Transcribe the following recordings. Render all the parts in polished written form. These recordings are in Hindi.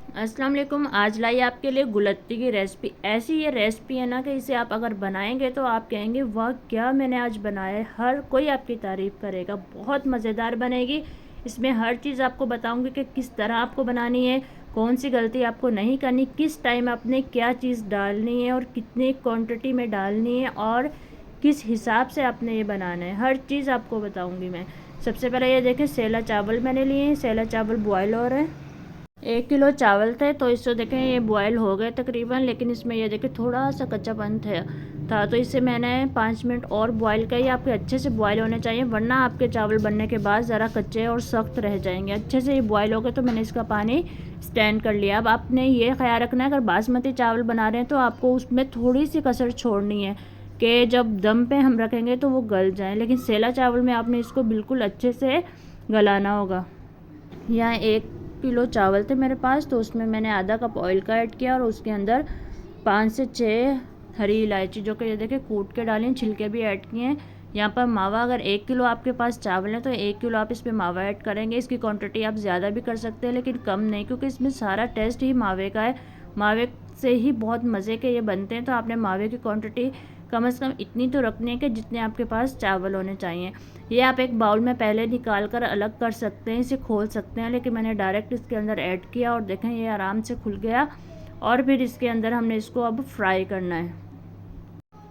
अस्सलाम वालेकुम। आज लाई आपके लिए गुलत्ती की रेसिपी। ऐसी ये रेसिपी है ना कि इसे आप अगर बनाएंगे तो आप कहेंगे वाह क्या मैंने आज बनाया है। हर कोई आपकी तारीफ़ करेगा, बहुत मज़ेदार बनेगी। इसमें हर चीज़ आपको बताऊंगी कि किस तरह आपको बनानी है, कौन सी गलती आपको नहीं करनी, किस टाइम आपने क्या चीज़ डालनी है और कितनी क्वांटिटी में डालनी है और किस हिसाब से आपने ये बनाना है, हर चीज़ आपको बताऊँगी मैं। सबसे पहले ये देखें, सेला चावल मैंने लिए हैं। सेला चावल बॉयल हो रहे हैं। 1 किलो चावल थे तो इससे देखें ये बॉयल हो गए तकरीबन, लेकिन इसमें ये देखें थोड़ा सा कच्चापन था तो इसे मैंने 5 मिनट और बॉयल किया। ये आपके अच्छे से बॉयल होने चाहिए, वरना आपके चावल बनने के बाद ज़रा कच्चे और सख्त रह जाएंगे। अच्छे से ये बॉयल हो गए तो मैंने इसका पानी स्टैंड कर लिया। अब आपने ये ख्याल रखना है, अगर बासमती चावल बना रहे हैं तो आपको उसमें थोड़ी सी कसर छोड़नी है कि जब दम पे हम रखेंगे तो वो गल जाए, लेकिन सेला चावल में आपने इसको बिल्कुल अच्छे से गलाना होगा। यहाँ 1 किलो चावल थे मेरे पास, तो उसमें मैंने आधा कप ऑयल का ऐड किया और उसके अंदर 5 से 6 हरी इलायची, जो कि ये देखिए कूट के डालें, छिलके भी ऐड किए हैं। यहाँ पर मावा, अगर 1 किलो आपके पास चावल है तो 1 किलो आप इसमें मावा ऐड करेंगे। इसकी क्वांटिटी आप ज़्यादा भी कर सकते हैं लेकिन कम नहीं, क्योंकि इसमें सारा टेस्ट ही मावे का है। मावे से ही बहुत मज़े के ये बनते हैं, तो आपने मावे की क्वांटिटी कम से कम इतनी तो रखनी है कि जितने आपके पास चावल होने चाहिए। ये आप एक बाउल में पहले निकाल कर अलग कर सकते हैं, इसे खोल सकते हैं, लेकिन मैंने डायरेक्ट इसके अंदर ऐड किया और देखें ये आराम से खुल गया। और फिर इसके अंदर हमने इसको अब फ्राई करना है।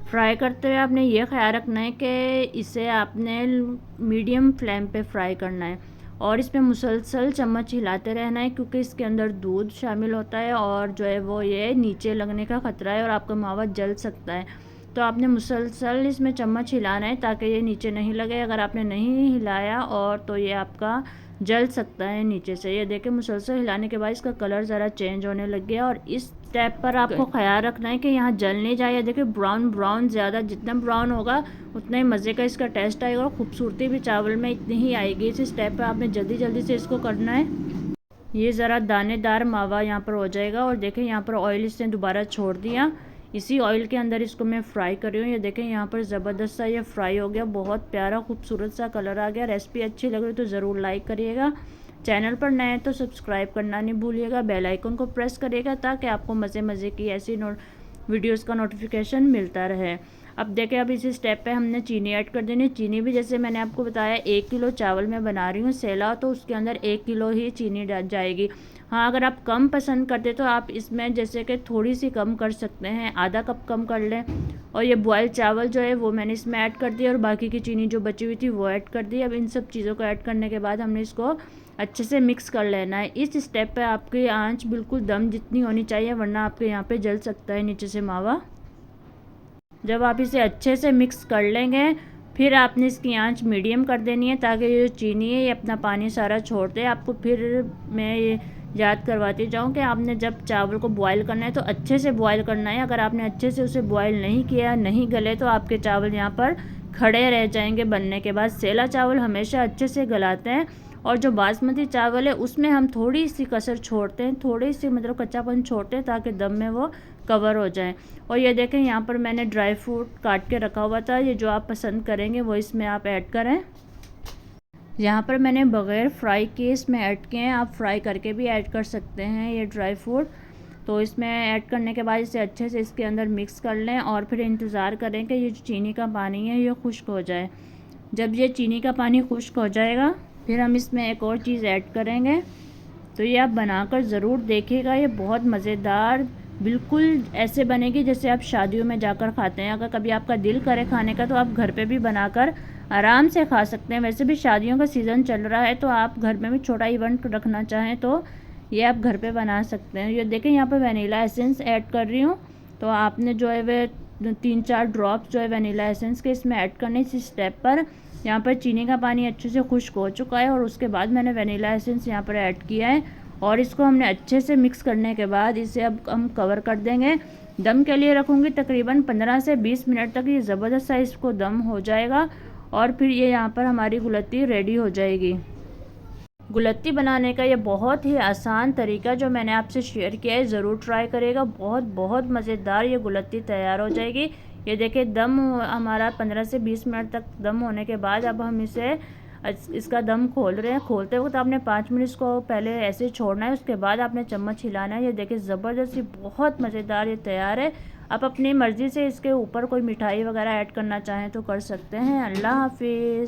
फ्राई करते हुए आपने ये ख्याल रखना है कि इसे आपने मीडियम फ्लेम पे फ्राई करना है और इसमें मुसलसल चम्मच हिलाते रहना है, क्योंकि इसके अंदर दूध शामिल होता है और जो है वो ये नीचे लगने का ख़तरा है और आपका मावा जल सकता है। तो आपने मुसलसल इसमें चम्मच हिलाना है ताकि ये नीचे नहीं लगे। अगर आपने नहीं हिलाया और तो ये आपका जल सकता है नीचे से। ये देखें मुसलसल हिलाने के बाद इसका कलर ज़रा चेंज होने लग गया और इस स्टेप पर आपको ख्याल रखना है कि यहाँ जल नहीं जाए। देखिए ब्राउन ब्राउन, ज़्यादा जितना ब्राउन होगा उतना ही मज़े का इसका टेस्ट आएगा और ख़ूबसूरती भी चावल में इतनी ही आएगी। इस स्टेप पर आपने जल्दी जल्दी से इसको करना है। ये ज़रा दानेदार मावा यहाँ पर हो जाएगा और देखें यहाँ पर ऑयल इसने दोबारा छोड़ दिया। इसी ऑयल के अंदर इसको मैं फ्राई कर रही हूँ। ये देखें यहाँ पर ज़बरदस्त सा ये फ्राई हो गया, बहुत प्यारा खूबसूरत सा कलर आ गया। रेसिपी अच्छी लग रही तो ज़रूर लाइक करिएगा। चैनल पर नए हैं तो सब्सक्राइब करना नहीं भूलिएगा, बेल आइकन को प्रेस करिएगा ताकि आपको मज़े मज़े की ऐसी वीडियोस का नोटिफिकेशन मिलता रहे। अब देखें, अब इसी स्टेप पे हमने चीनी ऐड कर देनी। चीनी भी जैसे मैंने आपको बताया 1 किलो चावल में बना रही हूँ सेला, तो उसके अंदर 1 किलो ही चीनी डाल जाएगी। हाँ, अगर आप कम पसंद करते तो आप इसमें जैसे कि थोड़ी सी कम कर सकते हैं, आधा कप कम कर लें। और ये बॉयल चावल जो है वो मैंने इसमें ऐड कर दिया और बाकी की चीनी जो बची हुई थी वो ऐड कर दी। अब इन सब चीज़ों को ऐड करने के बाद हमने इसको अच्छे से मिक्स कर लेना है। इस स्टेप पे आपकी आंच बिल्कुल दम जितनी होनी चाहिए, वरना आपके यहाँ पे जल सकता है नीचे से मावा। जब आप इसे अच्छे से मिक्स कर लेंगे फिर आपने इसकी आंच मीडियम कर देनी है ताकि ये जो चीनी है ये अपना पानी सारा छोड़ दे। आपको फिर मैं ये याद करवाती जाऊँ कि आपने जब चावल को बॉईल करना है तो अच्छे से बॉईल करना है। अगर आपने अच्छे से उसे बॉईल नहीं किया, नहीं गले, तो आपके चावल यहाँ पर खड़े रह जाएंगे बनने के बाद। सेला चावल हमेशा अच्छे से गलाते हैं और जो बासमती चावल है उसमें हम थोड़ी सी कसर छोड़ते हैं, थोड़ी सी मतलब कच्चापन छोड़ते हैं ताकि दम में वो कवर हो जाए। और ये देखें यहाँ पर मैंने ड्राई फ्रूट काट के रखा हुआ था, ये जो आप पसंद करेंगे वो इसमें आप ऐड करें। यहाँ पर मैंने बग़ैर फ्राई किए इसमें ऐड किए हैं, आप फ्राई करके भी ऐड कर सकते हैं ये ड्राई फ्रूट। तो इसमें ऐड करने के बाद इसे अच्छे से इसके अंदर मिक्स कर लें और फिर इंतज़ार करें कि ये जो चीनी का पानी है ये खुश्क हो जाए। जब ये चीनी का पानी खुश्क हो जाएगा फिर हम इसमें एक और चीज़ ऐड करेंगे। तो ये आप बनाकर ज़रूर देखिएगा, ये बहुत मज़ेदार बिल्कुल ऐसे बनेगी जैसे आप शादियों में जाकर खाते हैं। अगर कभी आपका दिल करे खाने का तो आप घर पे भी बनाकर आराम से खा सकते हैं। वैसे भी शादियों का सीज़न चल रहा है तो आप घर में भी छोटा इवेंट रखना चाहें तो ये आप घर पे बना सकते हैं। ये देखें यहाँ पे वनीला एसेंस ऐड कर रही हूँ, तो आपने जो है वे 3-4 ड्रॉप्स जो है वनीला एसेंस के इसमें ऐड करने। इस स्टेप पर यहाँ पर चीनी का पानी अच्छे से खुश्क हो चुका है और उसके बाद मैंने वनीला एसेंस यहाँ पर ऐड किया है और इसको हमने अच्छे से मिक्स करने के बाद इसे अब हम कवर कर देंगे। दम के लिए रखूँगी तकरीबन 15 से 20 मिनट तक। ये ज़बरदस्त सा इसको दम हो जाएगा और फिर ये यहाँ पर हमारी गुलत्ती रेडी हो जाएगी। गुलत्ती बनाने का ये बहुत ही आसान तरीका जो मैंने आपसे शेयर किया है, ज़रूर ट्राई करिएगा। बहुत बहुत मज़ेदार ये गुलत्ती तैयार हो जाएगी। ये देखिए दम हमारा 15 से 20 मिनट तक दम होने के बाद अब हम इसे इसका दम खोल रहे हैं। खोलते वक्त आपने 5 मिनट इसको पहले ऐसे छोड़ना है, उसके बाद आपने चम्मच हिलाना है। ये देखिए ज़बरदस्त, बहुत मज़ेदार ये तैयार है। आप अपनी मर्ज़ी से इसके ऊपर कोई मिठाई वगैरह ऐड करना चाहें तो कर सकते हैं। अल्लाह हाफिज़।